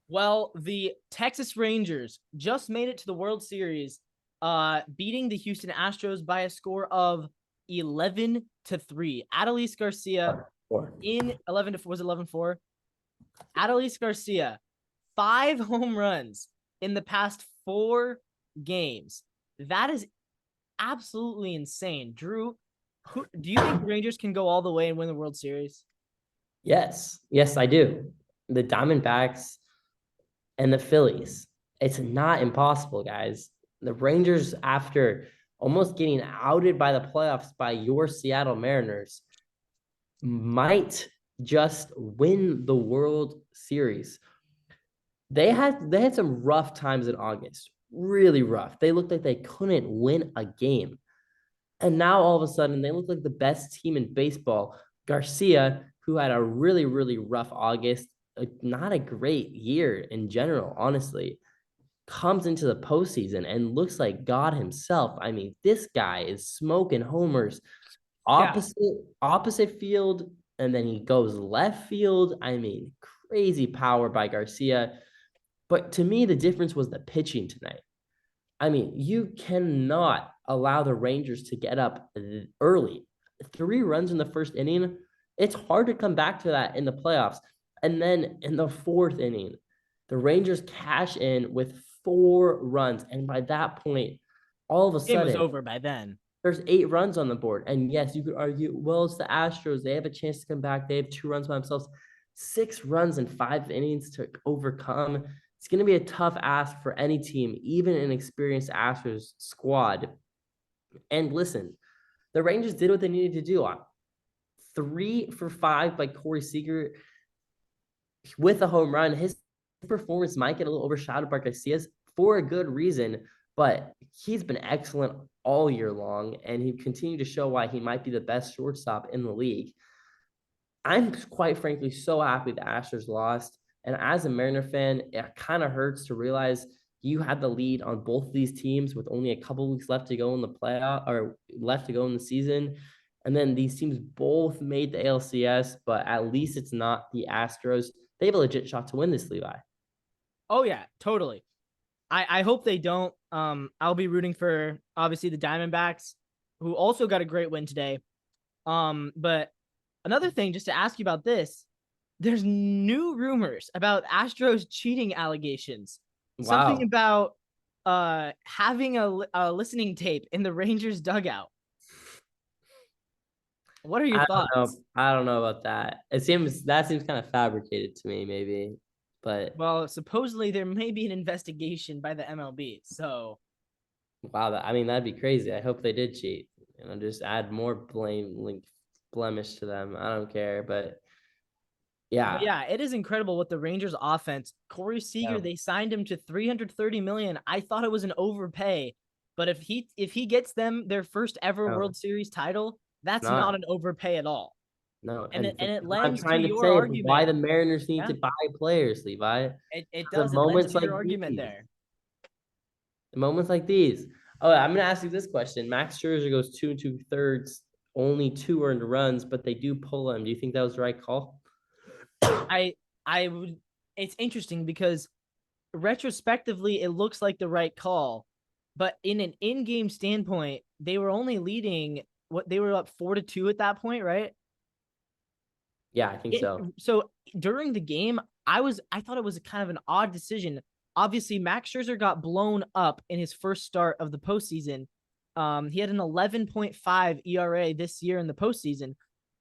Well, the Texas Rangers just made it to the World Series, beating the Houston Astros by a score of 11-3. Adolis Garcia Four. in 11 to was it 11-4? Adolis Garcia, 5 home runs in the past 4 games. That is absolutely insane. Drew, do you think the Rangers can go all the way and win the World Series? Yes, I do. The Diamondbacks and the Phillies. It's not impossible, guys. The Rangers, after almost getting outed by the playoffs by your Seattle Mariners, might just win the World Series. They had some rough times in August, really rough. They looked like they couldn't win a game. And now all of a sudden they look like the best team in baseball. Garcia, who had a really, really rough August, not a great year in general, honestly, comes into the postseason and looks like God himself. I mean, this guy is smoking homers Yeah. opposite field, and then he goes left field. I mean, crazy power by Garcia. But to me, the difference was the pitching tonight. I mean, you cannot allow the Rangers to get up early. 3 runs in the first inning, it's hard to come back to that in the playoffs. And then in the fourth inning, the Rangers cash in with 4 runs. And by that point, all of a Game was sudden, over by then. there's 8 runs on the board. And yes, you could argue, well, it's the Astros. They have a chance to come back. They have 2 runs by themselves. 6 runs in 5 innings to overcome. It's going to be a tough ask for any team, even an experienced Astros squad. And listen, the Rangers did what they needed to do. 3 for 5 by Corey Seager with a home run. His performance might get a little overshadowed by Garcia's for a good reason, but he's been excellent all year long, and he continued to show why he might be the best shortstop in the league. I'm quite frankly so happy the Astros lost. And as a Mariner fan, it kind of hurts to realize you had the lead on both of these teams with only a couple weeks left to go in the playoff or left to go in the season. And then these teams both made the ALCS, but at least it's not the Astros. They have a legit shot to win this, Levi. Oh yeah, totally. I hope they don't. I'll be rooting for obviously the Diamondbacks, who also got a great win today. But another thing, just to ask you about this, there's new rumors about Astros cheating allegations. Something Wow. about having a listening tape in the Rangers dugout. What are your I don't know. thoughts? I don't know about that. That seems kind of fabricated to me, maybe. But Well, supposedly there may be an investigation by the MLB. So wow, I mean that'd be crazy. I hope they did cheat. Just add more blemish to them. I don't care, but But yeah, yeah, it is incredible what the Rangers offense. Corey Seager, yeah, they signed him to 330 million. I thought it was an overpay, but if he gets them their first ever no, World Series title, it's that's not not. an overpay at all. No, And and it what I'm lends to trying to your say is why argument. the Mariners need Yeah, to buy players, Levi. it The does. It lends moments to like your argument these, there. the moments like these. Oh, I'm gonna ask you this question. Max Scherzer goes 2 2/3. Only 2 earned runs, but they do pull him. Do you think that was the right call? I would. It's interesting because retrospectively, it looks like the right call, but in an in-game standpoint, they were only leading. What they were up 4-2 at that point, right? Yeah, I think so. So during the game, I thought it was kind of an odd decision. Obviously, Max Scherzer got blown up in his first start of the postseason. He had an 11.5 ERA this year in the postseason,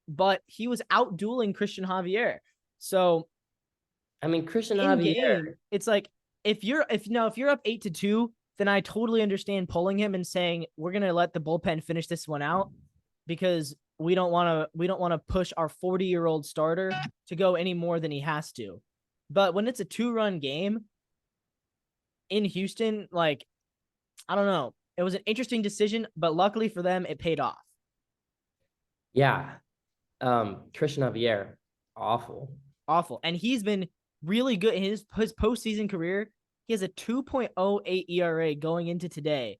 but he was out dueling Christian Javier. So I mean, Christian in Javier. game, it's like if you're up 8-2, then I totally understand pulling him and saying we're gonna let the bullpen finish this one out because we don't want to push our 40-year-old starter to go any more than he has to. But when it's a 2-run game in Houston, like I don't know, it was an interesting decision, but luckily for them, it paid off. Yeah, Christian Javier, awful. Awful, and he's been really good in his postseason career. He has a 2.08 ERA going into today,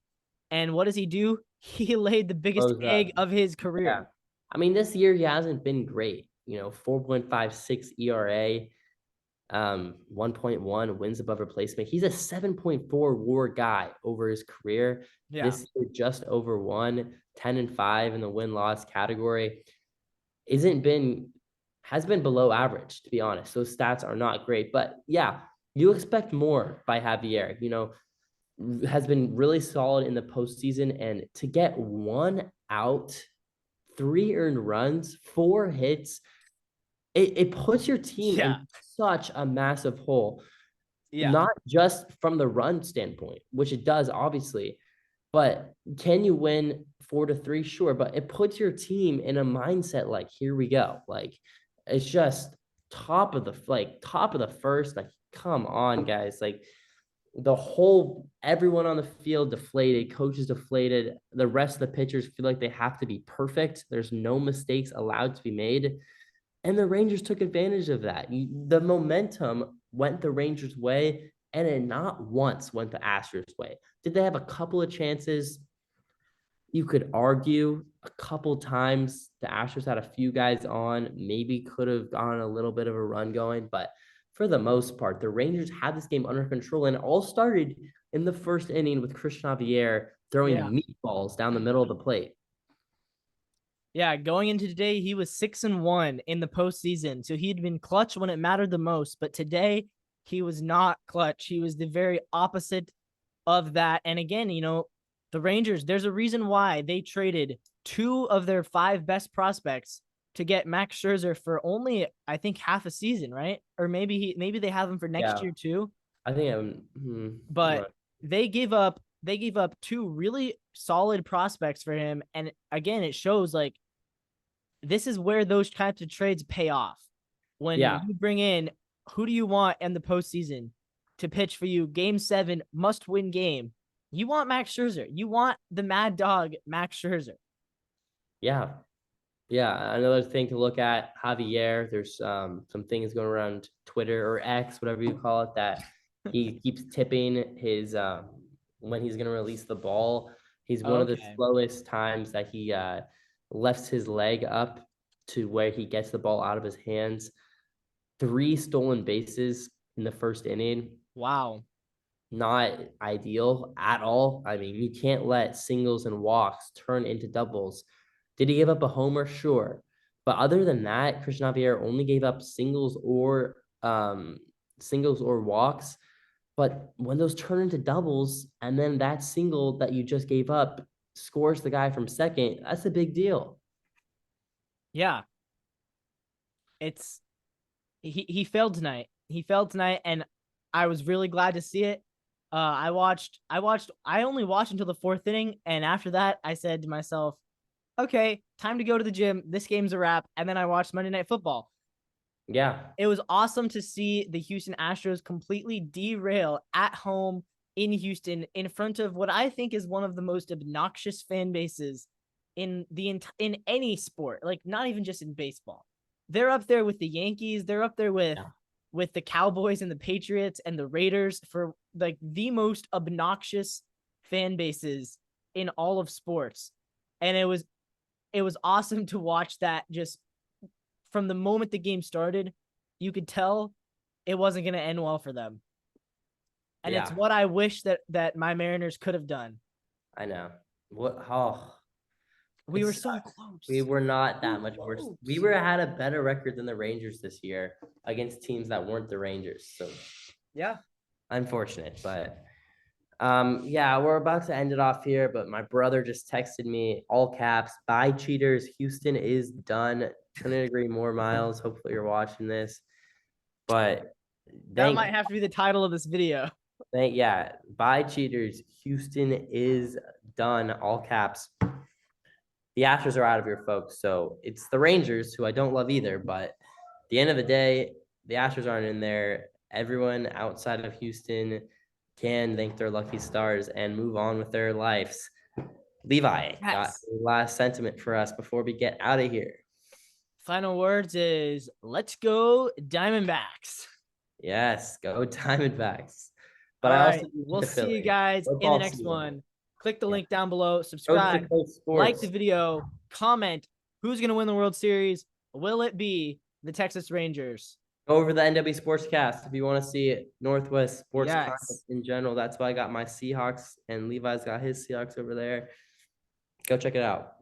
and what does he do? He laid the biggest Close egg up. of his Yeah. career. I mean, this year he hasn't been great. 4.56 ERA. 1.1 wins above replacement. He's a 7.4 WAR guy over his career. Yeah. This year, just over 10-5 in the win-loss category. Isn't been has been below average, to be honest. Those stats are not great, but yeah, you expect more by Javier. Has been really solid in the postseason, and to get 1 out, 3 earned runs, 4 hits, it puts your team Yeah. in such a massive hole. Yeah. Not just from the run standpoint, which it does obviously, but can you win 4-3? Sure, but it puts your team in a mindset like, here we go. Like, it's just top of the first. Like, come on, guys. Like, everyone on the field deflated, coaches deflated. The rest of the pitchers feel like they have to be perfect. There's no mistakes allowed to be made. And the Rangers took advantage of that. The momentum went the Rangers' way, and it not once went the Astros' way. Did they have a couple of chances? You could argue a couple times the Astros had a few guys on, maybe could have gotten a little bit of a run going, but for the most part, the Rangers had this game under control, and it all started in the first inning with Christian Javier throwing meatballs down the middle of the plate. Yeah, going into today, he was 6-1 in the postseason. So he'd been clutch when it mattered the most. But today, he was not clutch. He was the very opposite of that. And again, the Rangers, there's a reason why they traded 2 of their 5 best prospects to get Max Scherzer for only, I think, half a season, right? Or maybe they have him for next year too. I think I'm. But they gave up 2 really solid prospects for him. And again, it shows like this is where those types of trades pay off. When you bring in, who do you want in the postseason to pitch for you? Game 7, must-win game. You want Max Scherzer. You want the mad dog, Max Scherzer. Yeah. Yeah. Another thing to look at, Javier, there's some things going around Twitter or X, whatever you call it, that he keeps tipping his when he's going to release the ball. He's one of the slowest times that he lifts his leg up to where he gets the ball out of his hands. 3 stolen bases in the first inning. Wow. Not ideal at all. I mean, you can't let singles and walks turn into doubles. Did he give up a homer? Sure. But other than that, Christian Javier only gave up singles or walks. But when those turn into doubles, and then that single that you just gave up scores the guy from second, that's a big deal. Yeah. He failed tonight. He failed tonight, and I was really glad to see it. I only watched until the 4th inning, and after that, I said to myself, okay, time to go to the gym. This game's a wrap. And then I watched Monday Night Football. Yeah. It was awesome to see the Houston Astros completely derail at home in Houston in front of what I think is one of the most obnoxious fan bases in any sport, like not even just in baseball. They're up there with the Yankees. They're up there with the Cowboys and the Patriots and the Raiders for like the most obnoxious fan bases in all of sports. And it was awesome to watch that. Just from the moment the game started, you could tell it wasn't going to end well for them. And it's what I wish that my Mariners could have done. I know. We were so close. We were not that much worse. We had a better record than the Rangers this year against teams that weren't the Rangers. So yeah, unfortunate, but we're about to end it off here, but my brother just texted me, all caps, bye cheaters, Houston is done. Couldn't agree more, Miles. Hopefully you're watching this. But that might have to be the title of this video. Bye cheaters, Houston is done, all caps. The Astros are out of here, folks. So it's the Rangers, who I don't love either, but at the end of the day, the Astros aren't in there. Everyone outside of Houston can thank their lucky stars and move on with their lives. Levi, got the last sentiment for us before we get out of here. Final words is, let's go Diamondbacks. Yes, go Diamondbacks. But all right, we'll see you guys in the next one. Click the link down below, subscribe, like the video, comment who's going to win the World Series. Will it be the Texas Rangers? over the NW Sportscast if you want to see Northwest sports content Yes. in general. That's why I got my Seahawks and Levi's got his Seahawks over there. Go check it out.